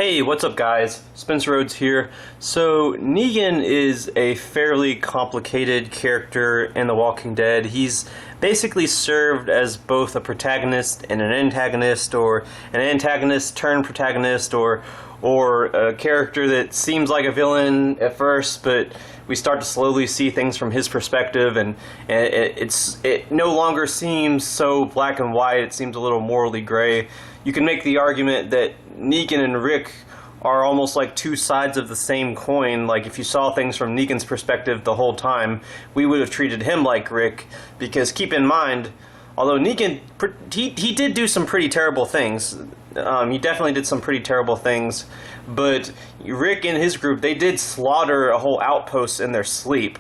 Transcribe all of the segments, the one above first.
Hey, what's up guys? Spencer Rhodes here. So, Negan is a fairly complicated character in The Walking Dead. He's basically served as both a protagonist and an antagonist, or an antagonist turned protagonist, or a character that seems like a villain at first, but we start to slowly see things from his perspective, and it no longer seems so black and white. It seems a little morally gray. You can make the argument that Negan and Rick are almost like two sides of the same coin. Like, if you saw things from Negan's perspective the whole time, we would have treated him like Rick, because keep in mind, although Negan, he did do some pretty terrible things. He definitely did some pretty terrible things, but Rick and his group, they did slaughter a whole outpost in their sleep.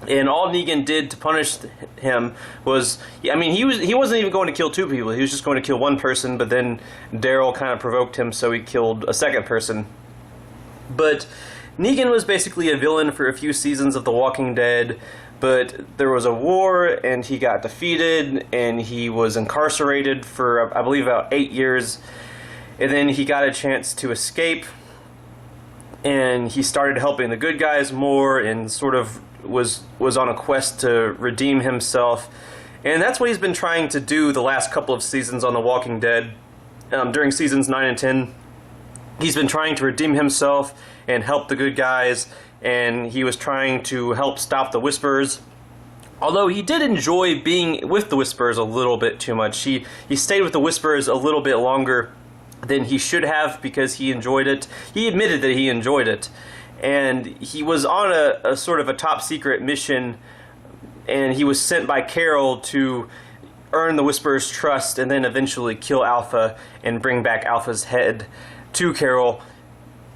And all Negan did to punish him was, I mean, he wasn't even going to kill two people. He was just going to kill one person, but then Daryl kind of provoked him, so he killed a second person. But Negan was basically a villain for a few seasons of The Walking Dead, but there was a war, and he got defeated, and he was incarcerated for, I believe, about 8 years. And then he got a chance to escape, and he started helping the good guys more, and sort of was on a quest to redeem himself. And that's what he's been trying to do the last couple of seasons on The Walking Dead. During seasons 9 and 10, he's been trying to redeem himself and help the good guys, and he was trying to help stop the Whisperers. Although he did enjoy being with the Whisperers a little bit too much. He stayed with the Whisperers a little bit longer than he should have, because he enjoyed it. He admitted that he enjoyed it. And he was on a sort of a top secret mission, and he was sent by Carol to earn the Whisperer's trust and then eventually kill Alpha and bring back Alpha's head to Carol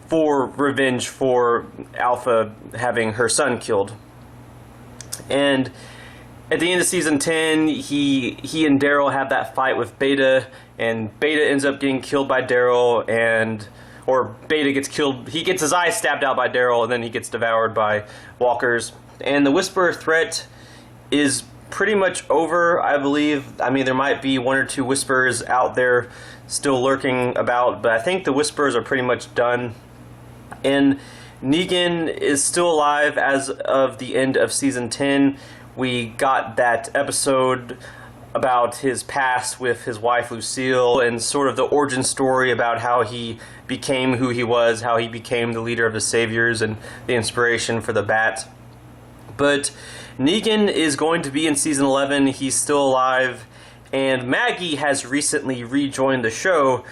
for revenge for Alpha having her son killed. And at the end of season 10, he and Daryl have that fight with Beta, and Beta ends up getting killed by Daryl, or Beta gets killed. He gets his eye stabbed out by Daryl, and then he gets devoured by walkers. And the Whisperer threat is pretty much over, I believe. I mean, there might be one or two Whisperers out there still lurking about, but I think the Whisperers are pretty much done. And Negan is still alive as of the end of season 10. We got that episode about his past with his wife Lucille, and sort of the origin story about how he became who he was, how he became the leader of the Saviors and the inspiration for the Bat. But Negan is going to be in season 11. He's still alive, and Maggie has recently rejoined the show.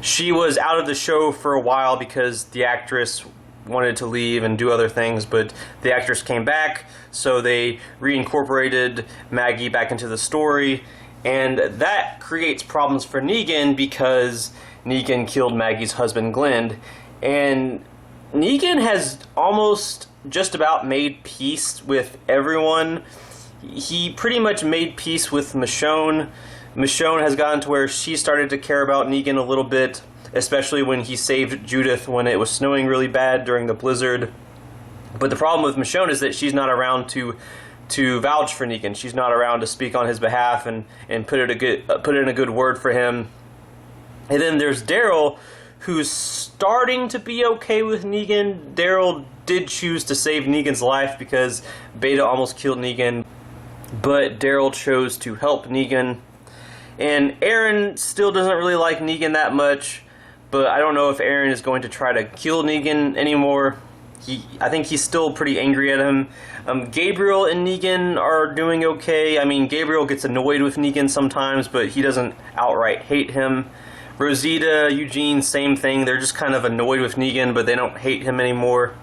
She was out of the show for a while because the actress wanted to leave and do other things, but the actress came back, so they reincorporated Maggie back into the story, and that creates problems for Negan because Negan killed Maggie's husband Glenn, and Negan has almost just about made peace with everyone. He pretty much made peace with Michonne. Michonne has gotten to where she started to care about Negan a little bit, especially when he saved Judith when it was snowing really bad during the blizzard. But the problem with Michonne is that she's not around to vouch for Negan. She's not around to speak on his behalf and put in a good word for him. And then there's Daryl, who's starting to be okay with Negan. Daryl did choose to save Negan's life because Beta almost killed Negan, but Daryl chose to help Negan. And Aaron still doesn't really like Negan that much, but I don't know if Aaron is going to try to kill Negan anymore. I think he's still pretty angry at him. Gabriel and Negan are doing okay. I mean, Gabriel gets annoyed with Negan sometimes, but he doesn't outright hate him. Rosita, Eugene, same thing. They're just kind of annoyed with Negan, but they don't hate him anymore.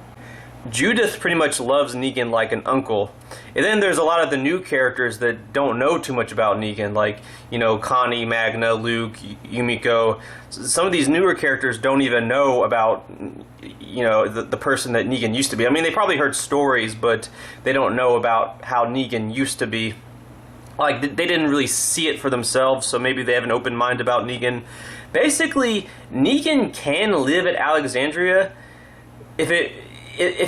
Judith pretty much loves Negan like an uncle. And then there's a lot of the new characters that don't know too much about Negan, like, you know, Connie, Magna, Luke, Yumiko. Some of these newer characters don't even know about, you know, the person that Negan used to be. I mean, they probably heard stories, but they don't know about how Negan used to be. Like, they didn't really see it for themselves, so maybe they have an open mind about Negan. Basically, Negan can live at Alexandria if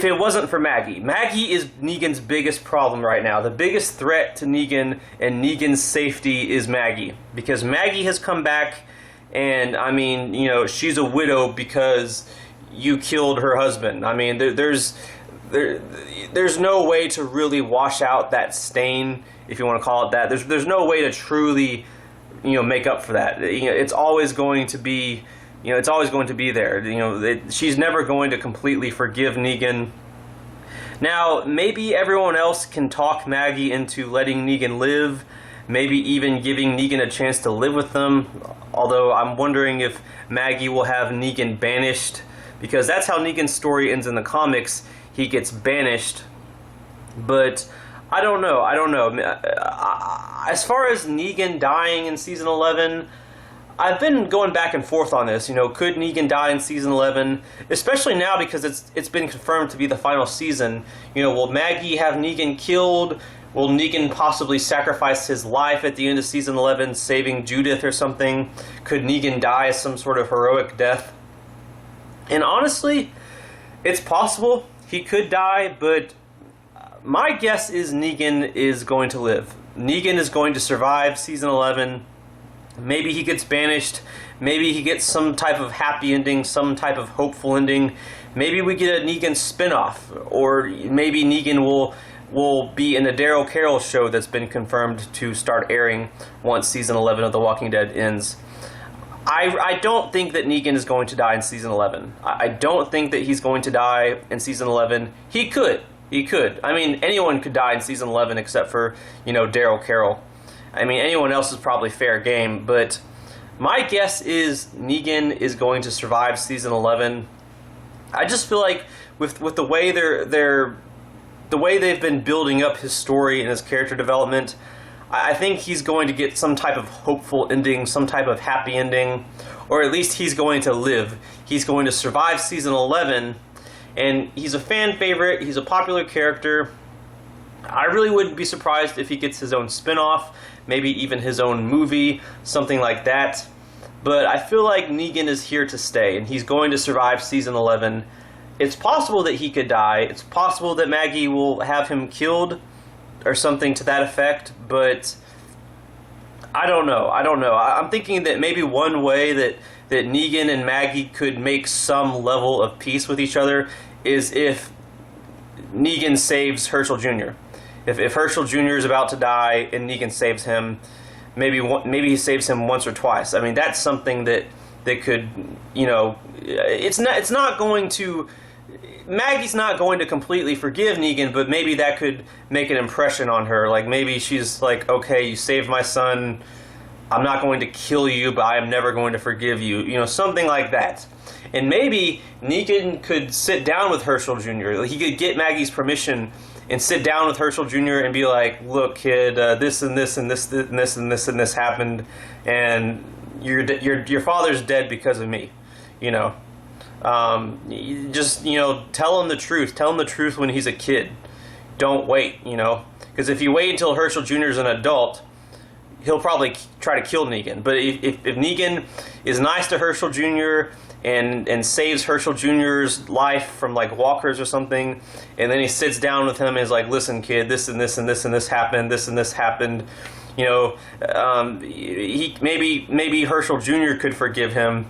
it wasn't for Maggie. Maggie is Negan's biggest problem right now. The biggest threat to Negan and Negan's safety is Maggie, because Maggie has come back and I mean, you know, she's a widow because you killed her husband. I mean, there's no way to really wash out that stain, if you want to call it that. There's no way to truly, you know, make up for that. You know, it's always going to be, you know, it's always going to be there. You know, she's never going to completely forgive Negan. Now, maybe everyone else can talk Maggie into letting Negan live, maybe even giving Negan a chance to live with them, although I'm wondering if Maggie will have Negan banished, because that's how Negan's story ends in the comics. He gets banished, but I don't know. As far as Negan dying in Season 11, I've been going back and forth on this. You know, could Negan die in Season 11? Especially now because it's been confirmed to be the final season. You know, will Maggie have Negan killed? Will Negan possibly sacrifice his life at the end of Season 11, saving Judith or something? Could Negan die some sort of heroic death? And honestly, it's possible he could die, but my guess is Negan is going to live. Negan is going to survive Season 11. Maybe he gets banished. Maybe he gets some type of happy ending, some type of hopeful ending. Maybe we get a Negan spinoff, or maybe Negan will be in the Daryl Carroll show that's been confirmed to start airing once Season 11 of The Walking Dead ends. I don't think that Negan is going to die in Season 11. I don't think that he's going to die in Season 11. He could. He could. I mean, anyone could die in Season 11 except for, you know, Daryl Carroll. I mean, anyone else is probably fair game, but my guess is Negan is going to survive Season 11. I just feel like with the way the way they've been building up his story and his character development, I think he's going to get some type of hopeful ending, some type of happy ending, or at least he's going to live. He's going to survive Season 11, and he's a fan favorite, he's a popular character. I really wouldn't be surprised if he gets his own spin-off, maybe even his own movie, something like that. But I feel like Negan is here to stay, and he's going to survive Season 11. It's possible that he could die. It's possible that Maggie will have him killed, or something to that effect, but I don't know. I'm thinking that maybe one way that Negan and Maggie could make some level of peace with each other is if Negan saves Herschel Jr. If Herschel Jr. is about to die and Negan saves him, maybe he saves him once or twice. I mean, that's something that could, you know, it's not going to. Maggie's not going to completely forgive Negan, but maybe that could make an impression on her. Like, maybe she's like, okay, you saved my son, I'm not going to kill you, but I am never going to forgive you. You know, something like that. And maybe Negan could sit down with Herschel Jr. He could get Maggie's permission and sit down with Herschel Jr. and be like, look, kid, this and this and this and this and this and this happened, and your father's dead because of me, you know. Just, you know, tell him the truth. Tell him the truth when he's a kid. Don't wait, you know. Because if you wait until Herschel Jr. is an adult, he'll probably try to kill Negan. But if Negan is nice to Herschel Jr. and saves Herschel Jr.'s life from, like, walkers or something, and then he sits down with him and is like, listen, kid, this and this and this and this happened, this and this happened, you know, maybe Herschel Jr. could forgive him.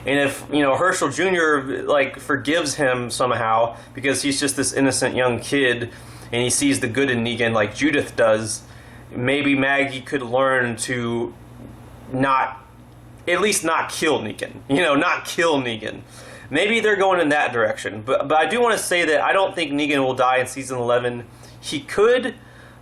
And if, you know, Herschel Jr. like forgives him somehow because he's just this innocent young kid and he sees the good in Negan like Judith does, maybe Maggie could learn to at least not kill Negan. You know, not kill Negan. Maybe they're going in that direction. But I do want to say that I don't think Negan will die in Season 11. He could,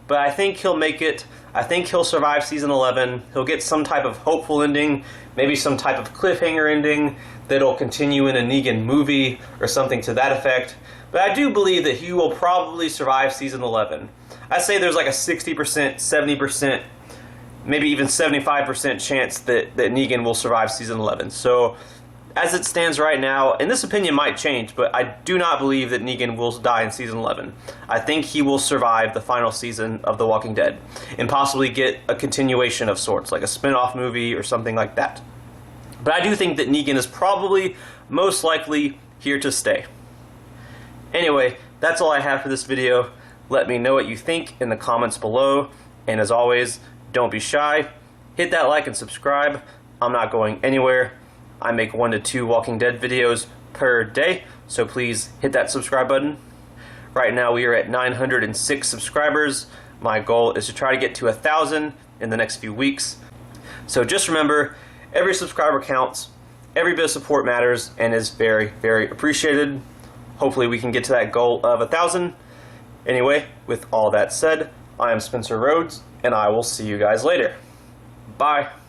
but I think he'll make it. I think he'll survive Season 11. He'll get some type of hopeful ending, maybe some type of cliffhanger ending that'll continue in a Negan movie or something to that effect. But I do believe that he will probably survive Season 11. I say there's like a 60%, 70%, maybe even 75% chance that Negan will survive Season 11. So, as it stands right now, and this opinion might change, but I do not believe that Negan will die in Season 11. I think he will survive the final season of The Walking Dead, and possibly get a continuation of sorts, like a spin-off movie or something like that. But I do think that Negan is probably, most likely, here to stay. Anyway, that's all I have for this video. Let me know what you think in the comments below, and as always, don't be shy. Hit that like and subscribe. I'm not going anywhere. I make 1 to 2 Walking Dead videos per day, so please hit that subscribe button. Right now we are at 906 subscribers. My goal is to try to get to 1,000 in the next few weeks. So just remember, every subscriber counts, every bit of support matters, and is very, very appreciated. Hopefully we can get to that goal of 1,000. Anyway, with all that said, I am Spencer Rhodes, and I will see you guys later. Bye.